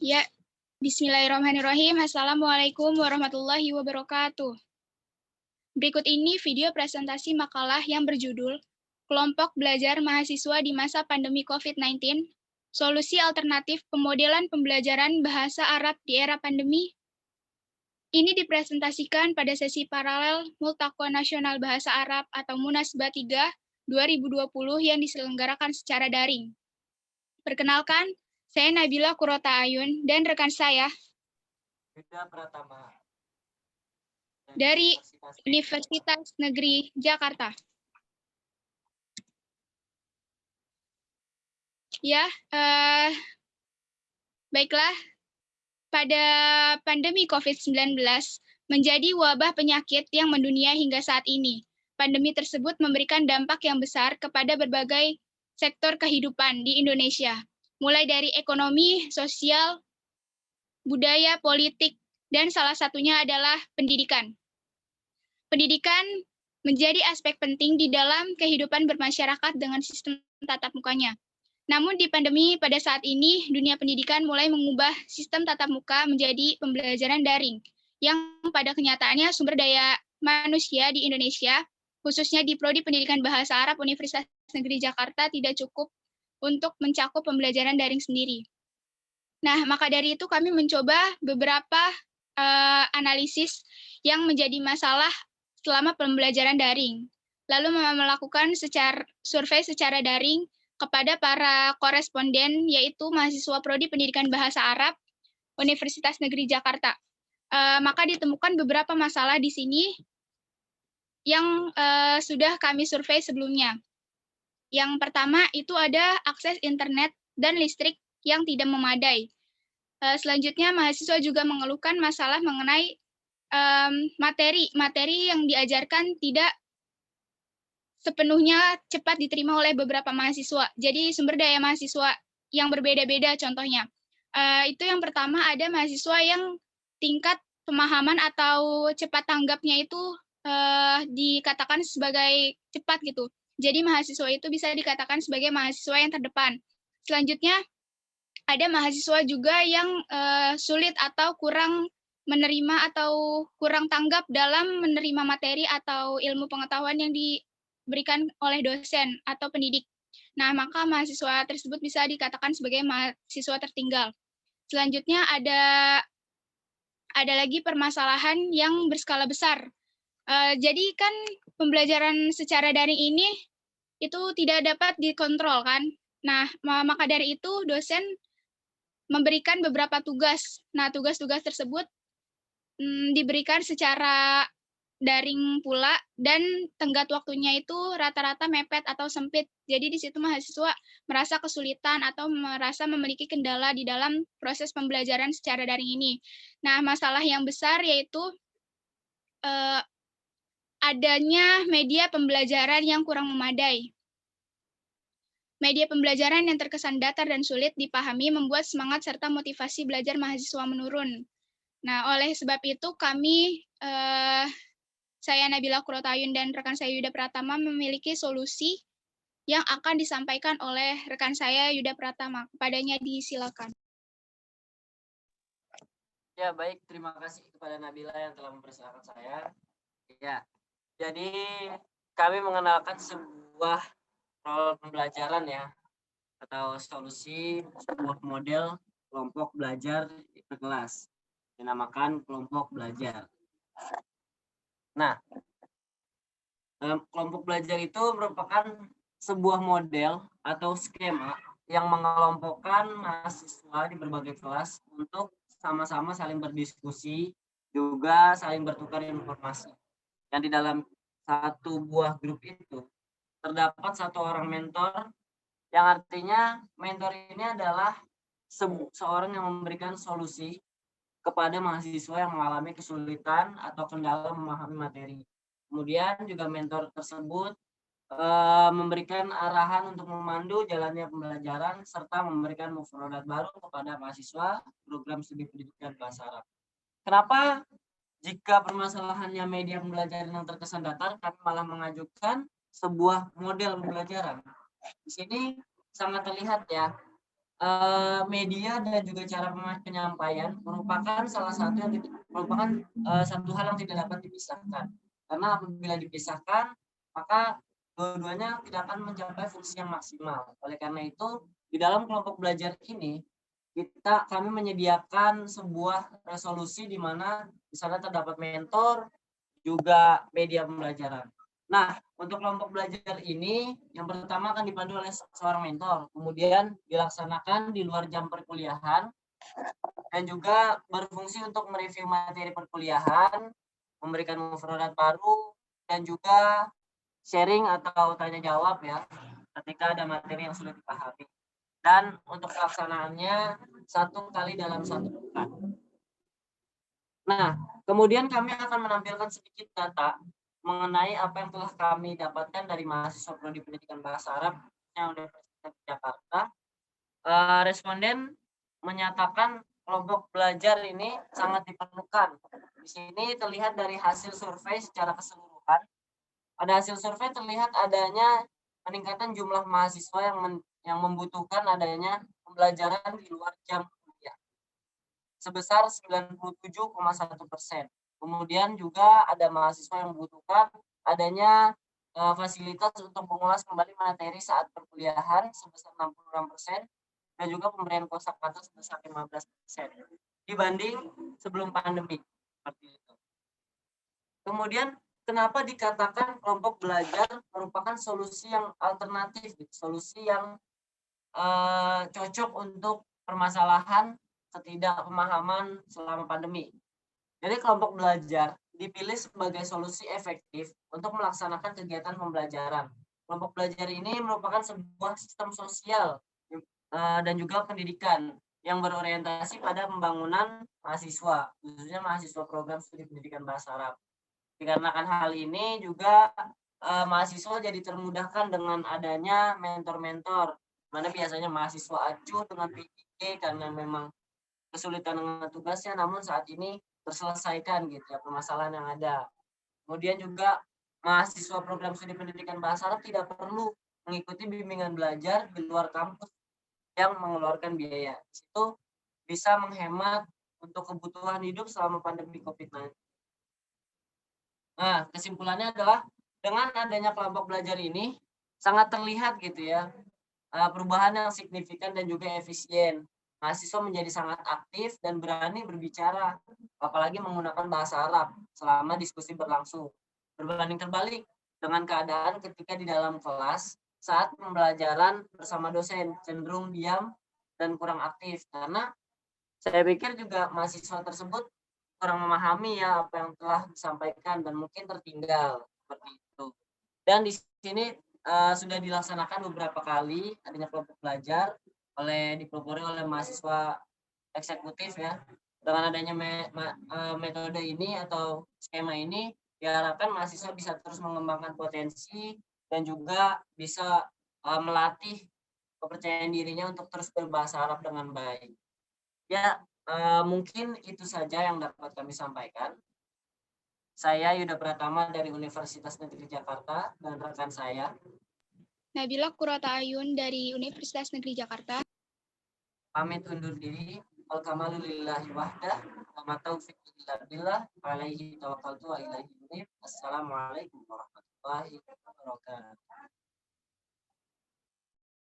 Ya, bismillahirrahmanirrahim. Assalamualaikum warahmatullahi wabarakatuh. Berikut ini video presentasi makalah yang berjudul Kelompok Belajar Mahasiswa di Masa Pandemi COVID-19, Solusi Alternatif Pemodelan Pembelajaran Bahasa Arab di Era Pandemi. Ini dipresentasikan pada sesi paralel Multaqo Nasional Bahasa Arab atau Munasbah 3 2020 yang diselenggarakan secara daring. Perkenalkan, saya Nabila Kurota Ayun dan rekan saya Yuda Pratama dari Universitas Negeri Jakarta. Ya, baiklah. Pada pandemi COVID-19 menjadi wabah penyakit yang mendunia hingga saat ini. Pandemi tersebut memberikan dampak yang besar kepada berbagai sektor kehidupan di Indonesia, mulai dari ekonomi, sosial, budaya, politik, dan salah satunya adalah pendidikan. Pendidikan menjadi aspek penting di dalam kehidupan bermasyarakat dengan sistem tatap mukanya. Namun di pandemi pada saat ini, dunia pendidikan mulai mengubah sistem tatap muka menjadi pembelajaran daring, yang pada kenyataannya sumber daya manusia di Indonesia, khususnya di Prodi Pendidikan Bahasa Arab Universitas Negeri Jakarta, tidak cukup untuk mencakup pembelajaran daring sendiri. Nah, maka dari itu kami mencoba beberapa analisis yang menjadi masalah selama pembelajaran daring, lalu melakukan survei secara daring kepada para koresponden, yaitu mahasiswa Prodi Pendidikan Bahasa Arab Universitas Negeri Jakarta. Maka ditemukan beberapa masalah di sini yang sudah kami survei sebelumnya. Yang pertama itu ada akses internet dan listrik yang tidak memadai. Selanjutnya, mahasiswa juga mengeluhkan masalah mengenai materi yang diajarkan tidak sepenuhnya cepat diterima oleh beberapa mahasiswa. Jadi sumber daya mahasiswa yang berbeda-beda contohnya. Itu yang pertama, ada mahasiswa yang tingkat pemahaman atau cepat tanggapnya itu dikatakan sebagai cepat gitu. Jadi mahasiswa itu bisa dikatakan sebagai mahasiswa yang terdepan. Selanjutnya, ada mahasiswa juga yang sulit atau kurang menerima atau kurang tanggap dalam menerima materi atau ilmu pengetahuan yang diberikan oleh dosen atau pendidik. Nah, maka mahasiswa tersebut bisa dikatakan sebagai mahasiswa tertinggal. Selanjutnya ada lagi permasalahan yang berskala besar. Jadi kan pembelajaran secara daring ini itu tidak dapat dikontrol kan. Nah, maka dari itu dosen memberikan beberapa tugas. Nah, tugas-tugas tersebut diberikan secara daring pula dan tenggat waktunya itu rata-rata mepet atau sempit. Jadi di situ mahasiswa merasa kesulitan atau merasa memiliki kendala di dalam proses pembelajaran secara daring ini. Nah, masalah yang besar yaitu adanya media pembelajaran yang kurang memadai. Media pembelajaran yang terkesan datar dan sulit dipahami membuat semangat serta motivasi belajar mahasiswa menurun. Nah, oleh sebab itu kami, saya Nabila Kurotayun dan rekan saya Yuda Pratama memiliki solusi yang akan disampaikan oleh rekan saya Yuda Pratama. Kepadanya disilakan. Ya, baik. Terima kasih kepada Nabila yang telah mempersilahkan saya. Ya, jadi kami mengenalkan sebuah role pembelajaran ya, atau solusi sebuah model kelompok belajar per kelas. Dinamakan kelompok belajar. Nah, kelompok belajar itu merupakan sebuah model atau skema yang mengelompokkan mahasiswa di berbagai kelas untuk sama-sama saling berdiskusi, juga saling bertukar informasi. Yang di dalam satu buah grup itu terdapat satu orang mentor, yang artinya mentor ini adalah seorang yang memberikan solusi kepada mahasiswa yang mengalami kesulitan atau kendala memahami materi. Kemudian juga mentor tersebut memberikan arahan untuk memandu jalannya pembelajaran serta memberikan mufradat baru kepada mahasiswa program studi pendidikan bahasa Arab. Kenapa jika permasalahannya media pembelajaran yang terkesan datar, kami malah mengajukan sebuah model pembelajaran. Di sini sangat terlihat ya, media dan juga cara penyampaian merupakan salah satu yang merupakan satu hal yang tidak dapat dipisahkan. Karena apabila dipisahkan, maka dua-duanya tidak akan mencapai fungsi yang maksimal. Oleh karena itu, di dalam kelompok belajar ini, kami menyediakan sebuah resolusi di mana di sana terdapat mentor, juga media pembelajaran. Nah, untuk kelompok belajar ini, yang pertama akan dipandu oleh seorang mentor, kemudian dilaksanakan di luar jam perkuliahan, dan juga berfungsi untuk mereview materi perkuliahan, memberikan mufradat baru, dan juga sharing atau tanya jawab ya, ketika ada materi yang sudah dipahami. Dan untuk pelaksanaannya 1 kali dalam 1 pekan. Nah, kemudian kami akan menampilkan sedikit data mengenai apa yang telah kami dapatkan dari mahasiswa Prodi Pendidikan Bahasa Arab yang Universitas Jakarta. Responden menyatakan kelompok belajar ini sangat diperlukan. Di sini terlihat dari hasil survei secara keseluruhan. Pada hasil survei terlihat adanya peningkatan jumlah mahasiswa yang membutuhkan adanya pembelajaran di luar jam kuliah sebesar 97,1%. Kemudian juga ada mahasiswa yang membutuhkan adanya fasilitas untuk mengulas kembali materi saat perkuliahan sebesar 66% dan juga pemberian kosakata sebesar 15% dibanding sebelum pandemi. Seperti itu. Kemudian kenapa dikatakan kelompok belajar merupakan solusi yang alternatif, solusi yang cocok untuk permasalahan ketidakpemahaman selama pandemi. Jadi kelompok belajar dipilih sebagai solusi efektif untuk melaksanakan kegiatan pembelajaran. Kelompok belajar ini merupakan sebuah sistem sosial dan juga pendidikan yang berorientasi pada pembangunan mahasiswa, khususnya mahasiswa program studi pendidikan bahasa Arab. Dikarenakan hal ini juga mahasiswa jadi termudahkan dengan adanya mentor-mentor, mana biasanya mahasiswa acuh dengan PJJ karena memang kesulitan dengan tugasnya, namun saat ini terselesaikan gitu ya permasalahan yang ada. Kemudian juga mahasiswa program studi pendidikan bahasa Arab tidak perlu mengikuti bimbingan belajar di luar kampus yang mengeluarkan biaya. Itu bisa menghemat untuk kebutuhan hidup selama pandemi COVID-19. Nah, kesimpulannya adalah dengan adanya kelompok belajar ini sangat terlihat gitu ya perubahan yang signifikan dan juga efisien. Mahasiswa menjadi sangat aktif dan berani berbicara, apalagi menggunakan bahasa Arab selama diskusi berlangsung. Berbanding terbalik dengan keadaan ketika di dalam kelas saat pembelajaran bersama dosen cenderung diam dan kurang aktif, karena saya pikir juga mahasiswa tersebut kurang memahami ya apa yang telah disampaikan dan mungkin tertinggal seperti itu. Dan di sini sudah dilaksanakan beberapa kali adanya kelompok belajar dipelopori oleh mahasiswa eksekutif ya. Dengan adanya metode ini atau skema ini diharapkan mahasiswa bisa terus mengembangkan potensi dan juga bisa melatih kepercayaan dirinya untuk terus berbahasa Arab dengan baik. Ya, mungkin itu saja yang dapat kami sampaikan. Saya Yuda Pratama dari Universitas Negeri Jakarta dan rekan saya Nabila Kurata Ayun dari Universitas Negeri Jakarta. Pamit undur diri. Al-kamalu lillahi wahdah. Wa ma taufiq illa billah. Alaihi tawakkaltu wa ilaihi unib. Assalamualaikum warahmatullahi wabarakatuh.